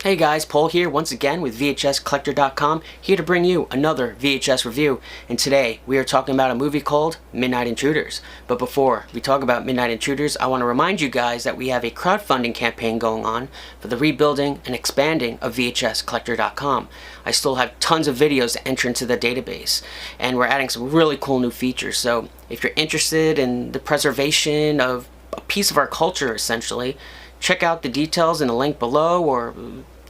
Hey guys, Paul here once again with VHScollector.com, here to bring you another VHS review, and today we are talking about a movie called Midnight Intruders. But before we talk about Midnight Intruders, I want to remind you guys that we have a crowdfunding campaign going on for the rebuilding and expanding of VHScollector.com. I still have tons of videos to enter into the database, and we're adding some really cool new features, so if you're interested in the preservation of a piece of our culture essentially, check out the details in the link below or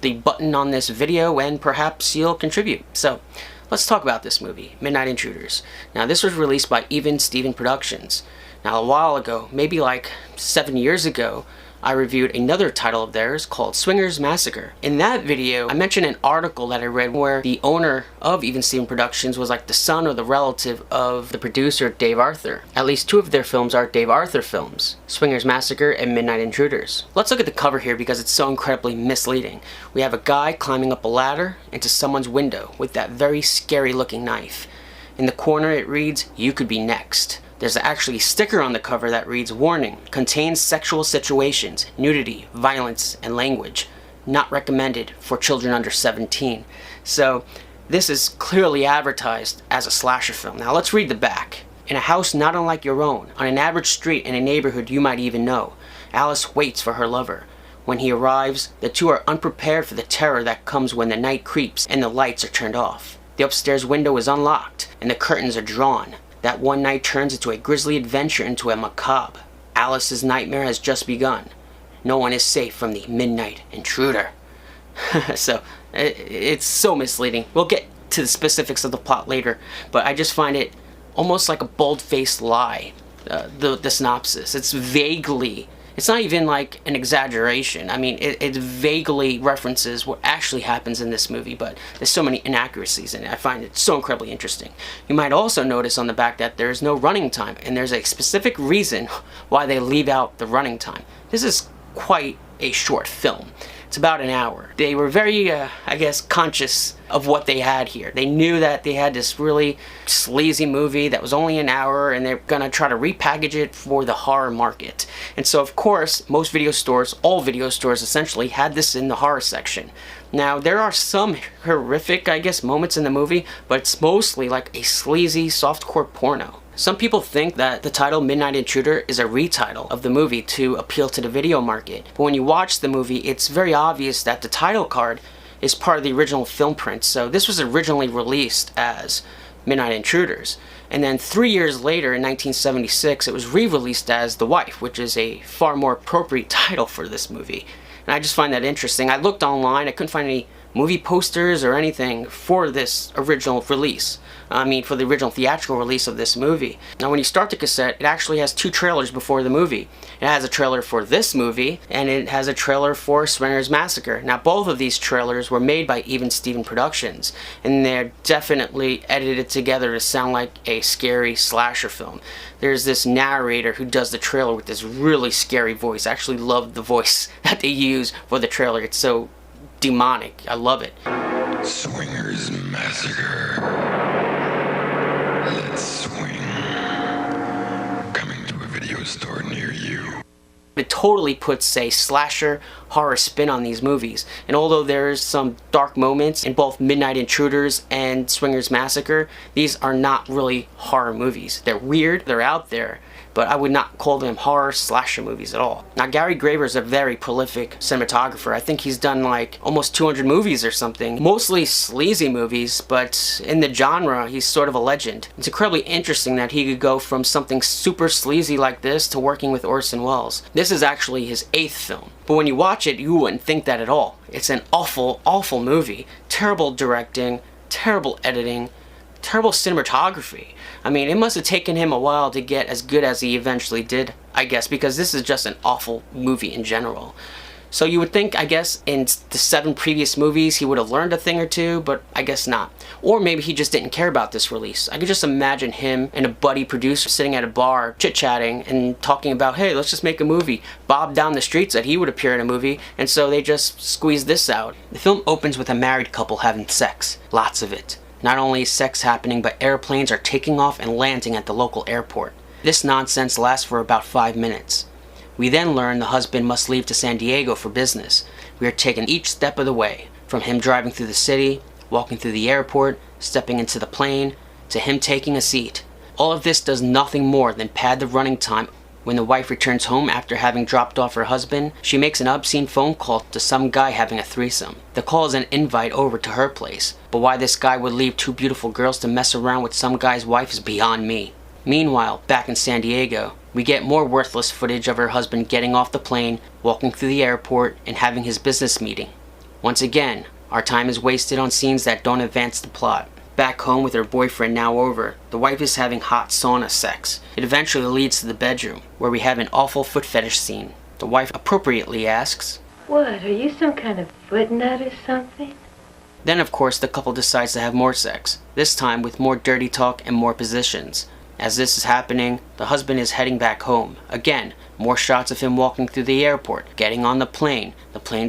the button on this video and perhaps you'll contribute. So let's talk about this movie, Midnight Intruders. Now this was released by Even Steven Productions. Now a while ago, maybe like 7 years ago, I reviewed another title of theirs called Swingers Massacre. In that video, I mentioned an article that I read where the owner of Even Steven Productions was like the son or the relative of the producer Dave Arthur. At least two of their films are Dave Arthur films, Swingers Massacre and Midnight Intruders. Let's look at the cover here because it's so incredibly misleading. We have a guy climbing up a ladder into someone's window with that very scary looking knife. In the corner it reads, "You could be next." There's actually a sticker on the cover that reads, "Warning, contains sexual situations, nudity, violence, and language. Not recommended for children under 17. So this is clearly advertised as a slasher film. Now let's read the back. In a house not unlike your own, on an average street in a neighborhood you might even know, Alice waits for her lover. When he arrives, the two are unprepared for the terror that comes when the night creeps and the lights are turned off. The upstairs window is unlocked and the curtains are drawn. That one night turns into a grisly adventure into a macabre. Alice's nightmare has just begun. No one is safe from the midnight intruder." So, it's so misleading. We'll get to the specifics of the plot later, but I just find it almost like a bold-faced lie, the synopsis. It's not even like an exaggeration. I mean, it vaguely references what actually happens in this movie, but there's so many inaccuracies in it. I find it so incredibly interesting. You might also notice on the back that there's no running time, and there's a specific reason why they leave out the running time. This is quite a short film. It's about an hour. They were very, I guess, conscious of what they had here. They knew that they had this really sleazy movie that was only an hour, and they're gonna try to repackage it for the horror market. And so, of course, most video stores, all video stores essentially, had this in the horror section. Now, there are some horrific, I guess, moments in the movie, but it's mostly like a sleazy, softcore porno. Some people think that the title Midnight Intruder is a retitle of the movie to appeal to the video market. But when you watch the movie, it's very obvious that the title card is part of the original film print. So this was originally released as Midnight Intruders. And then 3 years later, in 1976, it was re-released as The Wife, which is a far more appropriate title for this movie. And I just find that interesting. I looked online, I couldn't find any movie posters or anything for this original release. For the original theatrical release of this movie. Now when you start the cassette, it actually has two trailers before the movie. It has a trailer for this movie, and it has a trailer for Swingers Massacre. Now both of these trailers were made by Even Steven Productions, and they're definitely edited together to sound like a scary slasher film. There's this narrator who does the trailer with this really scary voice. I actually love the voice that they use for the trailer. It's so demonic. I love it. Swingers Massacre. Let's swing. Coming to a video store near you. It totally puts a slasher horror spin on these movies. And although there's some dark moments in both Midnight Intruders and Swingers Massacre, these are not really horror movies. They're weird, they're out there, but I would not call them horror slasher movies at all. Now Gary Graver is a very prolific cinematographer. I think he's done like almost 200 movies or something. Mostly sleazy movies, but in the genre he's sort of a legend. It's incredibly interesting that he could go from something super sleazy like this to working with Orson Welles. This is actually his 8th film. But when you watch it, you wouldn't think that at all. It's an awful, awful movie. Terrible directing, terrible editing, terrible cinematography. I mean, it must have taken him a while to get as good as he eventually did, I guess, because this is just an awful movie in general. So you would think, I guess, in the 7 previous movies he would have learned a thing or two, but I guess not. Or maybe he just didn't care about this release. I could just imagine him and a buddy producer sitting at a bar, chit-chatting and talking about, hey, let's just make a movie. Bob down the street said he would appear in a movie, and so they just squeezed this out. The film opens with a married couple having sex. Lots of it. Not only is sex happening, but airplanes are taking off and landing at the local airport. This nonsense lasts for about 5 minutes. We then learn the husband must leave to San Diego for business. We are taken each step of the way, from him driving through the city, walking through the airport, stepping into the plane, to him taking a seat. All of this does nothing more than pad the running time. When the wife returns home after having dropped off her husband, she makes an obscene phone call to some guy having a threesome. The call is an invite over to her place, but why this guy would leave 2 beautiful girls to mess around with some guy's wife is beyond me. Meanwhile, back in San Diego, we get more worthless footage of her husband getting off the plane, walking through the airport, and having his business meeting. Once again, our time is wasted on scenes that don't advance the plot. Back home with her boyfriend now over, the wife is having hot sauna sex. It eventually leads to the bedroom, where we have an awful foot fetish scene. The wife appropriately asks, "What, are you some kind of foot nut or something?" Then of course the couple decides to have more sex, this time with more dirty talk and more positions. As this is happening, the husband is heading back home. Again, more shots of him walking through the airport, getting on the plane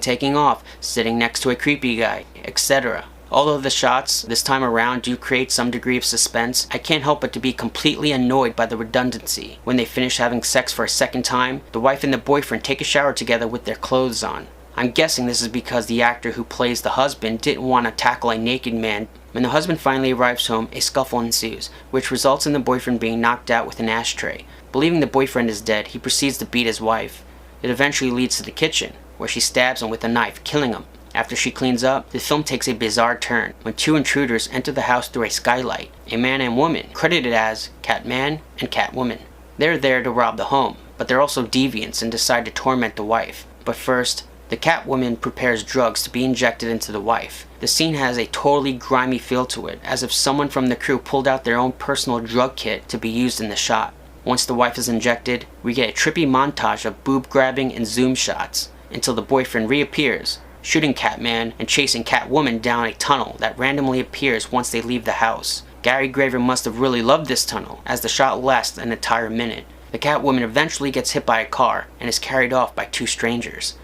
taking off, sitting next to a creepy guy, etc. Although the shots this time around do create some degree of suspense, I can't help but to be completely annoyed by the redundancy. When they finish having sex for a second time, the wife and the boyfriend take a shower together with their clothes on. I'm guessing this is because the actor who plays the husband didn't want to tackle a naked man. When the husband finally arrives home, a scuffle ensues, which results in the boyfriend being knocked out with an ashtray. Believing the boyfriend is dead, he proceeds to beat his wife. It eventually leads to the kitchen, where she stabs him with a knife, killing him. After she cleans up, the film takes a bizarre turn when 2 intruders enter the house through a skylight, a man and woman, credited as Catman and Catwoman. They're there to rob the home, but they're also deviants and decide to torment the wife. But first, the Catwoman prepares drugs to be injected into the wife. The scene has a totally grimy feel to it, as if someone from the crew pulled out their own personal drug kit to be used in the shot. Once the wife is injected, we get a trippy montage of boob grabbing and zoom shots, until the boyfriend reappears, shooting Catman and chasing Catwoman down a tunnel that randomly appears once they leave the house. Gary Graver must have really loved this tunnel, as the shot lasts an entire minute. The Catwoman eventually gets hit by a car and is carried off by 2 strangers.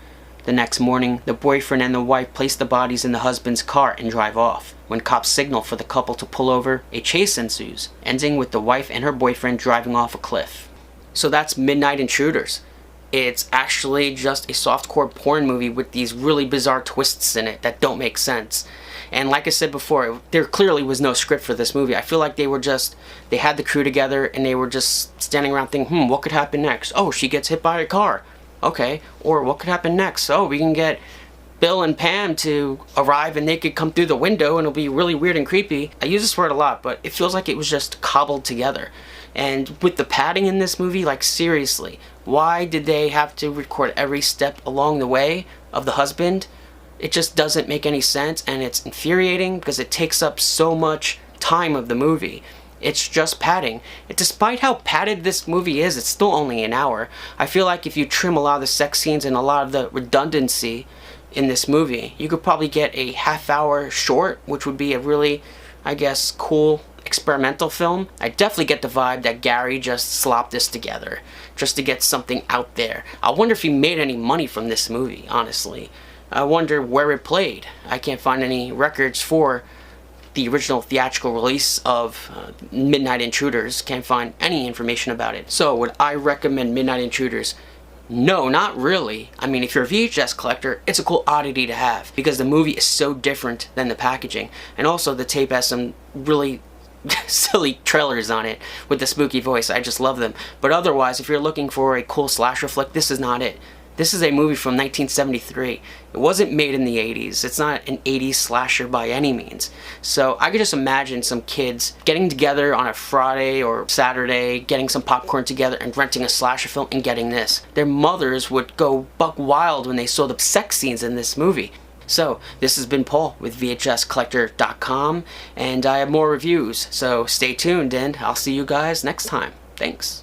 The next morning, the boyfriend and the wife place the bodies in the husband's car and drive off. When cops signal for the couple to pull over, a chase ensues, ending with the wife and her boyfriend driving off a cliff. So that's Midnight Intruders. It's actually just a softcore porn movie with these really bizarre twists in it that don't make sense. And like I said before, there clearly was no script for this movie. I feel like they had the crew together and they were just standing around thinking, what could happen next? Oh, she gets hit by a car. Okay, or what could happen next? Oh, we can get Bill and Pam to arrive and they could come through the window and it'll be really weird and creepy. I use this word a lot, but it feels like it was just cobbled together. And with the padding in this movie, like seriously, why did they have to record every step along the way of the husband? It just doesn't make any sense, and it's infuriating because it takes up so much time of the movie. It's just padding. Despite how padded this movie is, it's still only an hour. I feel like if you trim a lot of the sex scenes and a lot of the redundancy in this movie, you could probably get a half-hour short, which would be a really, I guess, cool experimental film. I definitely get the vibe that Gary just slopped this together just to get something out there. I wonder if he made any money from this movie, honestly. I wonder where it played. I can't find any records for the original theatrical release of Midnight Intruders. Can't find any information about it. So would I recommend Midnight Intruders? No, not really. I mean, if you're a VHS collector, it's a cool oddity to have because the movie is so different than the packaging. And also the tape has some really silly trailers on it with the spooky voice. I just love them. But otherwise, if you're looking for a cool slasher flick, this is not it. This is a movie from 1973. It wasn't made in the 80s. It's not an 80s slasher by any means. So I could just imagine some kids getting together on a Friday or Saturday, getting some popcorn together and renting a slasher film and getting this. Their mothers would go buck wild when they saw the sex scenes in this movie. So this has been Paul with VHScollector.com, and I have more reviews. So stay tuned and I'll see you guys next time. Thanks.